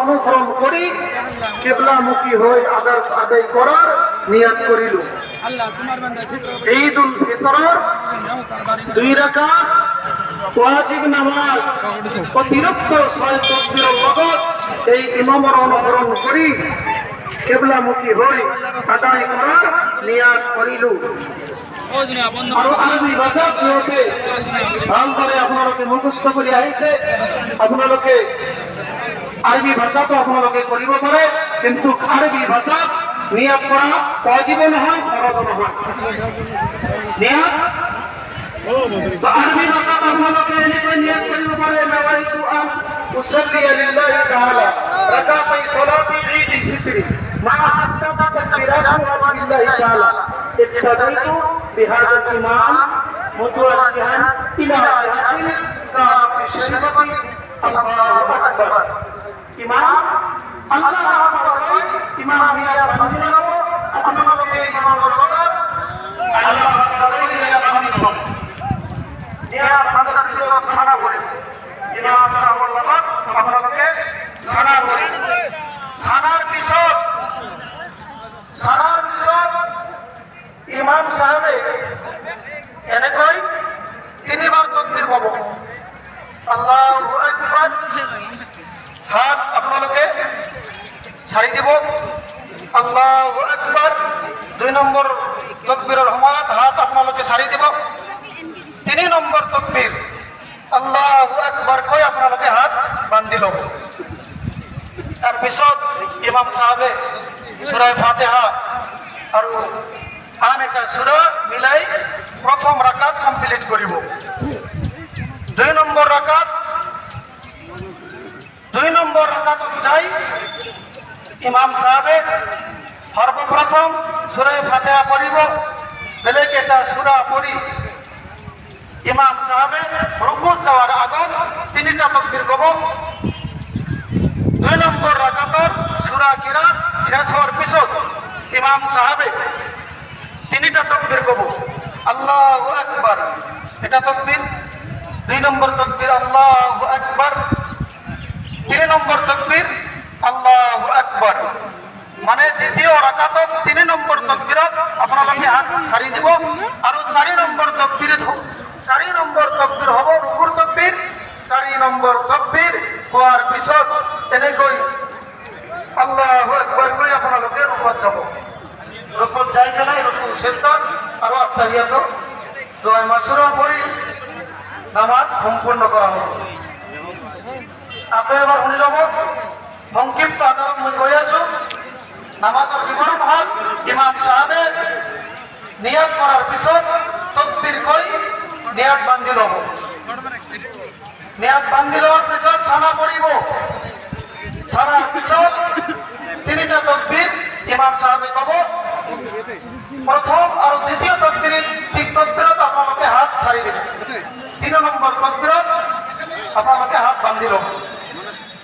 অনুসরণ করি কিবলামুখী হয়ে আদায় করার নিয়ত করিল। ঈদুল ফিতরের 2 রাকাত ওয়াজিব নামাজ অতিরিক্ত 6 তাকবীরের লগত এই ইমামের অনুসরণ করি কিবলামুখী হয়ে আদায় করার নিয়ত করিল। আর আরবি ভাষা যেহেতু ভালভাবে আপনাদেরকে মুখস্থ করে আইছে, আপনাদেরকে আরবি ভাষা তো আপনাদেরকে করিব পারে, কিন্তু আরবি ভাষা নিয়ত করা ওয়াজিব নহয়, ফরজ নহয়। নিয়ত তো আরবি ভাষা আপনাদেরকে এনেকৈ নিয়ত করিব পারে, নাওয়াইতু আন উসাল্লি লিল্লাহি তাআলা রাকাতাই সালাতি ঈদ ফিতরি মা সাত্তাতা তাকবীরাতু লিল্লাহি তাআলা ইত্তাদাইতু বিহাযা ইমাম মুতাওয়াজ্জিহান ইলা ইয়াতিল কাফিশাতি আল্লাহু আকবার। ইমাম আল্লাহু আকবার ইমাম নিয়া বান্দি লব আপনাদেরকে ইমামের লগত আল্লাহু আকবার নিয়া বান্দি লব নিয়া আপনাদেরকে সানা করে ইমাম সাহেবের লগত আপনাদেরকে সানা করে সানার পিছত ইমাম সাহেবে এনেকৈ 3 বার তাকবীর কব। আল্লাহু আকবার, হাত আপনাদেরকে ছাড়ি দিব। আল্লাহু আকবার 2 নম্বর তাকবীরের সময়ত হাত আপনাদেরকে ছাড়ি দিব। 3 নম্বর তাকবীর আল্লাহু আকবার কই আপনাদেরকে হাত বান্ধি লব। তার পিছত ইমাম সাহেবে সূরা ফাতিহা আর আন একটা সূরা মিলাই প্রথম রাকাত কমপ্লিট করিব। 2 নম্বর রাকাত যাই ইমাম সাহেবে সর্বপ্রথম সূরা ফাতিহা পড়িব, বেলেগ এটা সূরা পড়ি ইমাম সাহেবে রুকু যাওয়ার আগত 3টা তাকবীর কব। 2 নম্বর রাকাতর সূরা কিরাত শেষ হওয়ার পিছত ইমাম সাহেবে 3টা তাকবীর কব। আল্লাহু আকবার এটা তাকবীর, 2 নম্বর তাকবীর আল্লাহু আকবার, 3 নম্বর তাকবীর আল্লাহু আকবার। মানে দ্বিতীয় রাকাতত 3 নম্বর তাকবীরত আপনাদেরকে হাত ছাড়ি দিব। আর 4 নম্বর তাকবীর হব রুকুর তাকবীর। 4 নম্বর তাকবীর হওয়ার পিছত এনেকৈ আল্লাহু আকবার কই আপনাদেরকে রুকুত যাব। রুকুত যাই পেলাই রুকু সেজদা আর আত্তাহিয়াত দোয়া মাসুরা পড়ি নামাজ সম্পূর্ণ করা হবে। আপনি এবার শুনি লব সংক্ষিপ্ত আকাৰত মই কৈ আছো। নামাজৰ বিৱৰণ হল ইমাম সাহেবে নিয়ত করার পিছত তাকবীর কই নিয়ত বান্ধি লব। নিয়ত বান্ধি লওয়ার পিছত সানা পড়িব। সানার পিছত 3টা তাকবীর ইমাম সাহেবে কব। প্রথম আর দ্বিতীয় তাকবীরত আপনাদেরকে হাত ছাড়ি দেবে। 3 নম্বর তাকবীরত আপনাদেরকে হাত বান্ধি লব।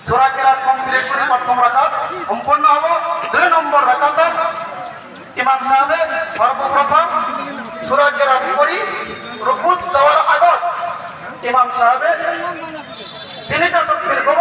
সূরা কিরাত কমপ্লিট করে প্রথম রাকাত সম্পূর্ণ হব। 2 নম্বর রাকাতত ইমাম সাহেবে সর্বপ্রথম সূরা কিরাত পড়ি রুকুত যাওয়ার আগত ইমাম সাহেবে 3টা তাকবীর কব।